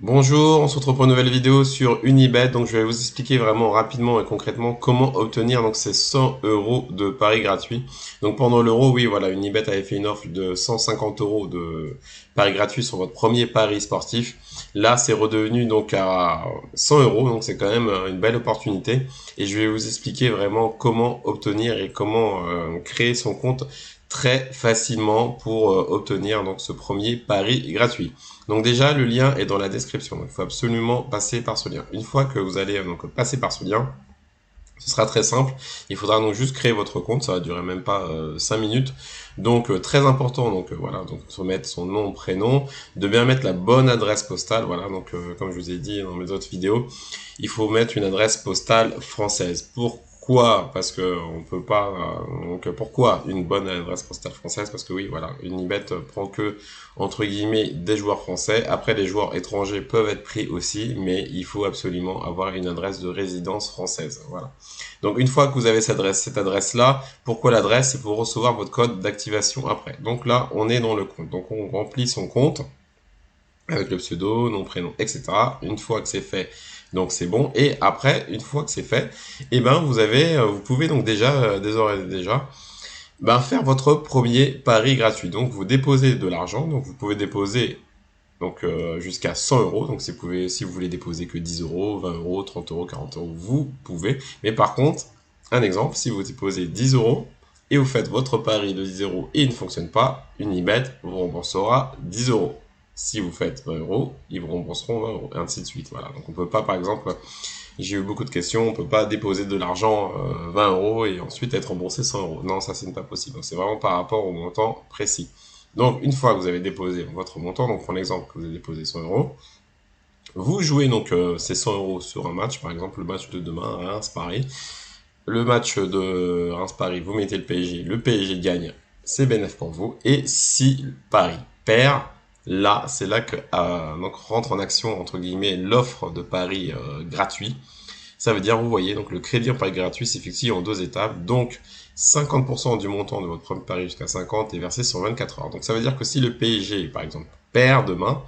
Bonjour, on se retrouve pour une nouvelle vidéo sur Unibet. Donc, je vais vous expliquer vraiment rapidement et concrètement comment obtenir donc ces 100 euros de paris gratuits. Donc, pendant l'euro, oui, voilà, Unibet avait fait une offre de 150 euros de paris gratuits sur votre premier pari sportif. Là, c'est redevenu donc à 100 euros. Donc, c'est quand même une belle opportunité. Et je vais vous expliquer vraiment comment obtenir et comment créer son compte très facilement pour obtenir donc ce premier pari gratuit. Donc déjà, le lien est dans la description. Donc, il faut absolument passer par ce lien. Une fois que vous allez donc passer par ce lien, ce sera très simple. Il faudra donc juste créer votre compte. Ça va durer même pas 5 minutes. Donc très important. Donc voilà. Donc il faut mettre son nom, prénom, de bien mettre la bonne adresse postale. Voilà. Donc comme je vous ai dit dans mes autres vidéos, il faut mettre une adresse postale française. Pourquoi? Parce que on peut pas. Donc pourquoi une bonne adresse postale française? Parce que oui, voilà, Unibet prend que entre guillemets des joueurs français. Après, les joueurs étrangers peuvent être pris aussi, mais il faut absolument avoir une adresse de résidence française. Voilà. Donc une fois que vous avez cette adresse-là, pourquoi l'adresse? C'est pour recevoir votre code d'activation après. Donc là, on est dans le compte. Donc on remplit son compte avec le pseudo, nom, prénom, etc. Une fois que c'est fait, donc c'est bon. Et après, une fois que c'est fait, eh ben vous pouvez donc déjà, désormais déjà, faire votre premier pari gratuit. Donc vous déposez de l'argent, donc vous pouvez déposer donc jusqu'à 100 euros. Donc si vous voulez déposer que 10 euros, 20 euros, 30 euros, 40 euros, vous pouvez. Mais par contre, un exemple, si vous déposez 10 euros et vous faites votre pari de 10 euros et il ne fonctionne pas, Unibet vous remboursera 10 euros. Si vous faites 20 euros, ils vous rembourseront 20 euros, et ainsi de suite. Voilà. Donc on peut pas, par exemple, j'ai eu beaucoup de questions, on peut pas déposer de l'argent 20 euros et ensuite être remboursé 100 euros. Non, ça c'est pas possible. Donc c'est vraiment par rapport au montant précis. Donc, une fois que vous avez déposé votre montant, donc pour l'exemple que vous avez déposé 100 euros, vous jouez donc ces 100 euros sur un match, par exemple le match de demain à Reims-Paris. Le match de Reims-Paris, vous mettez le PSG gagne, c'est bénéf pour vous. Et si Paris perd, là, c'est là que donc rentre en action, entre guillemets, l'offre de Paris gratuit. Ça veut dire, vous voyez, donc le crédit en pari gratuit s'effectue en deux étapes. Donc, 50% du montant de votre premier pari jusqu'à 50 est versé sur 24 heures. Donc, ça veut dire que si le PSG, par exemple, perd demain,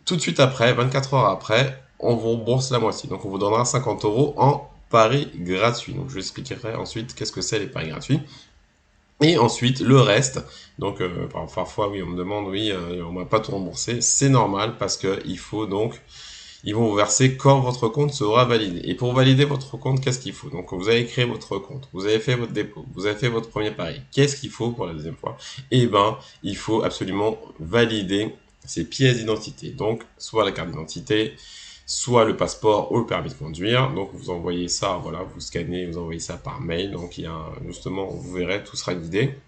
tout de suite après, 24 heures après, on vous rembourse la moitié. Donc, on vous donnera 50 euros en pari gratuit. Donc, je vous expliquerai ensuite qu'est-ce que c'est les paris gratuits. Et ensuite, le reste, donc parfois, oui, on me demande, oui, on m'a pas tout remboursé. C'est normal parce que il faut donc ils vont vous verser quand votre compte sera validé. Et pour valider votre compte, qu'est-ce qu'il faut? Donc, vous avez créé votre compte, vous avez fait votre dépôt, vous avez fait votre premier pari. Qu'est-ce qu'il faut pour la deuxième fois? Eh ben, il faut absolument valider ces pièces d'identité. Donc, soit la carte d'identité, soit le passeport ou le permis de conduire. Donc, vous envoyez ça, voilà, vous scannez, vous envoyez ça par mail. Donc, il y a justement, vous verrez, tout sera guidé.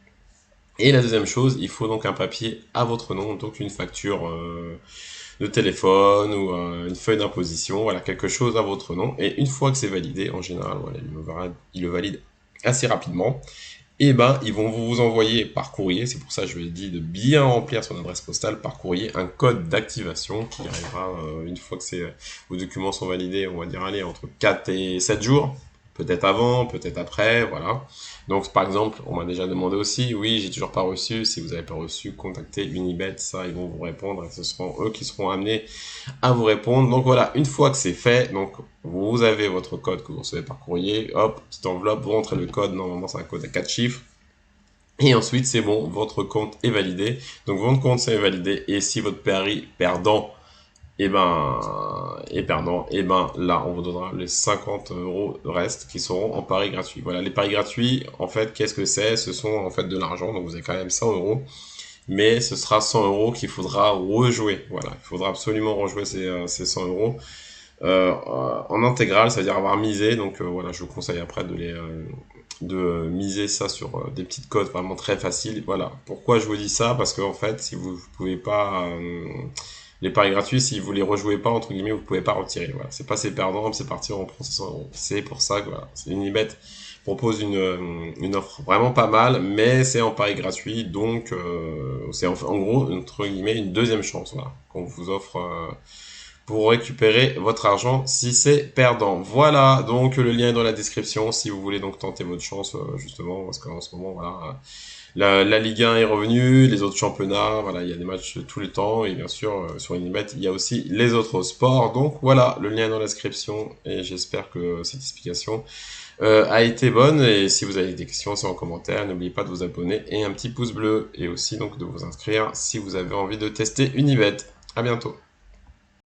Et la deuxième chose, il faut donc un papier à votre nom, donc une facture de téléphone ou une feuille d'imposition, voilà, quelque chose à votre nom. Et une fois que c'est validé, en général, voilà, il le valide assez rapidement. Et ben, ils vont vous envoyer par courrier, c'est pour ça que je lui ai dit de bien remplir son adresse postale par courrier, un code d'activation qui arrivera une fois que vos documents sont validés, on va dire, allez, entre 4 et 7 jours. Peut-être avant, peut-être après, voilà. Donc, par exemple, on m'a déjà demandé aussi, oui, j'ai toujours pas reçu. Si vous avez pas reçu, contactez Unibet, ça, ils vont vous répondre et ce seront eux qui seront amenés à vous répondre. Donc voilà, une fois que c'est fait, donc vous avez votre code que vous recevez par courrier, hop, petite enveloppe, vous rentrez le code, normalement c'est un code à 4 chiffres. Et ensuite, c'est bon, votre compte est validé. Donc votre compte c'est validé et si votre pari perdant et ben là, on vous donnera les 50 euros reste qui seront en paris gratuit. Voilà, les paris gratuits, en fait, qu'est-ce que c'est? Ce sont en fait de l'argent, donc vous avez quand même 100 euros, mais ce sera 100 euros qu'il faudra rejouer. Voilà, il faudra absolument rejouer ces 100 euros en intégrale, c'est-à-dire avoir misé. Donc voilà, je vous conseille après de miser ça sur des petites cotes vraiment très faciles. Voilà, pourquoi je vous dis ça? Parce que en fait, si vous pouvez pas les paris gratuits, si vous les rejouez pas, entre guillemets, vous pouvez pas retirer. Voilà. C'est pas c'est perdant, c'est parti, on prend 600 euros. C'est pour ça que voilà. Unibet propose une offre vraiment pas mal, mais c'est en pari gratuit, donc c'est en gros, entre guillemets, une deuxième chance, voilà, qu'on vous offre pour récupérer votre argent si c'est perdant. Voilà, donc le lien est dans la description si vous voulez donc tenter votre chance, justement, parce qu'en ce moment, voilà, La Ligue 1 est revenue, les autres championnats, voilà, il y a des matchs tout le temps, et bien sûr, sur Unibet, il y a aussi les autres sports. Donc voilà, le lien est dans la description, et j'espère que cette explication a été bonne. Et si vous avez des questions, c'est en commentaire. N'oubliez pas de vous abonner et un petit pouce bleu, et aussi donc de vous inscrire si vous avez envie de tester Unibet. À bientôt.